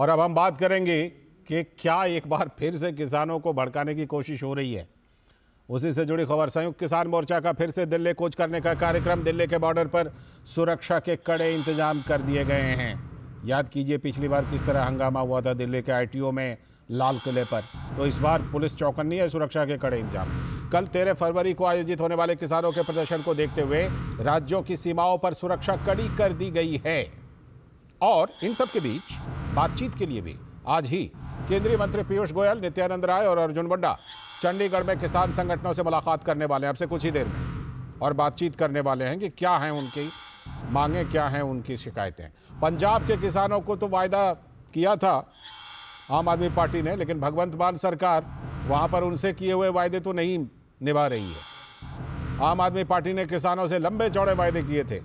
और अब हम बात करेंगे कि क्या एक बार फिर से किसानों को भड़काने की कोशिश हो रही है। उसी से जुड़ी खबर, संयुक्त किसान मोर्चा का फिर से दिल्ली कूच करने का कार्यक्रम। दिल्ली के बॉर्डर पर सुरक्षा के कड़े इंतजाम कर दिए गए हैं। याद कीजिए पिछली बार किस तरह हंगामा हुआ था दिल्ली के आईटीओ में, लाल किले पर। तो इस बार पुलिस चौकन्नी है, सुरक्षा के कड़े इंतजाम। कल 13 फरवरी को आयोजित होने वाले किसानों के प्रदर्शन को देखते हुए राज्यों की सीमाओं पर सुरक्षा कड़ी कर दी गई है। और इन सब के बीच बातचीत के लिए भी आज ही केंद्रीय मंत्री पीयूष गोयल, नित्यानंद राय और अर्जुन मुंडा चंडीगढ़ में किसान संगठनों से मुलाकात करने वाले हैं अब से कुछ ही देर में, और बातचीत करने वाले हैं कि क्या हैं उनकी मांगे, क्या हैं उनकी शिकायतें। पंजाब के किसानों को तो वायदा किया था आम आदमी पार्टी ने, लेकिन भगवंत मान सरकार वहां पर उनसे किए हुए वायदे तो नहीं निभा रही है। आम आदमी पार्टी ने किसानों से लंबे चौड़े वायदे किए थे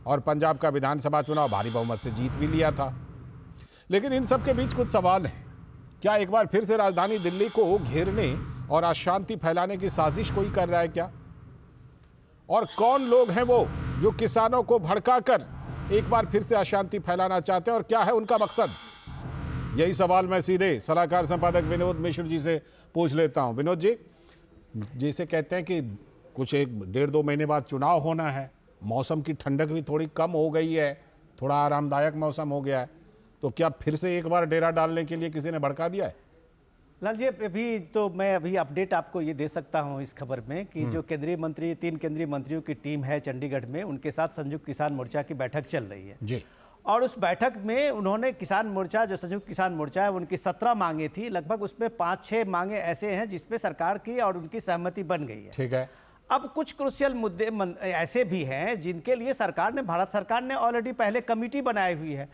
और पंजाब का विधानसभा चुनाव भारी बहुमत से जीत भी लिया था। लेकिन इन सब के बीच कुछ सवाल हैं। क्या एक बार फिर से राजधानी दिल्ली को घेरने और अशांति फैलाने की साजिश कोई कर रहा है क्या? और कौन लोग हैं वो जो किसानों को भड़काकर एक बार फिर से अशांति फैलाना चाहते हैं और क्या है उनका मकसद? यही सवाल मैं सीधे सलाहकार संपादक विनोद मिश्र जी से पूछ लेता हूं। विनोद जी, जैसे कहते हैं कि कुछ 1-1.5-2 महीने बाद चुनाव होना है, मौसम की ठंडक भी थोड़ी कम हो गई है, थोड़ा आरामदायक मौसम हो गया है, तो क्या फिर से एक बार डेरा डालने के लिए किसी ने भड़का दिया है? लाल जी, मैं अभी अपडेट आपको ये दे सकता हूँ इस खबर में कि जो केंद्रीय मंत्री, 3 केंद्रीय मंत्रियों की टीम है चंडीगढ़ में, उनके साथ संयुक्त किसान मोर्चा की बैठक चल रही है जी। और उस बैठक में उन्होंने किसान मोर्चा, जो संयुक्त किसान मोर्चा है, उनकी 17 मांगे थी। लगभग उसमें 5-6 मांगे ऐसे हैं जिसपे सरकार की और उनकी सहमति बन गई है। ठीक है। अब कुछ क्रूशियल मुद्दे ऐसे भी हैं जिनके लिए सरकार ने, भारत सरकार ने ऑलरेडी पहले कमेटी बनाई हुई है।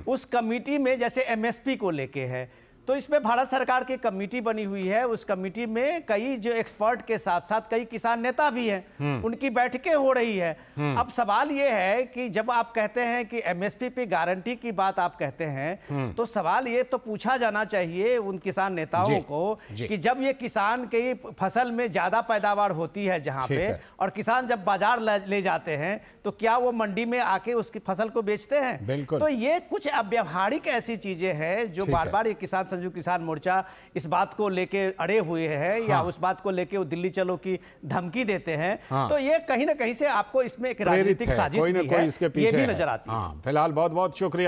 उस कमेटी में जैसे एमएसपी को लेके है, तो इसमें भारत सरकार की कमेटी बनी हुई है। उस कमेटी में कई जो एक्सपर्ट के साथ साथ कई किसान नेता भी हैं, उनकी बैठकें हो रही है। अब सवाल यह है कि जब आप कहते हैं कि एमएसपी पे गारंटी की बात आप कहते हैं, तो सवाल ये तो पूछा जाना चाहिए उन किसान नेताओं को कि जब ये किसान की फसल में ज्यादा पैदावार होती है जहां पे, और किसान जब बाजार ले जाते हैं, तो क्या वो मंडी में आके उसकी फसल को बेचते हैं? बिल्कुल। तो ये कुछ अव्यावहारिक ऐसी चीजें हैं जो बार बार ये किसान, संयुक्त किसान मोर्चा इस बात को लेके अड़े हुए हैं, या उस बात को लेके वो दिल्ली चलो की धमकी देते हैं। तो ये कहीं ना कहीं से आपको इसमें एक राजनीतिक साजिश भी है, ये भी नजर आती है। फिलहाल बहुत बहुत शुक्रिया।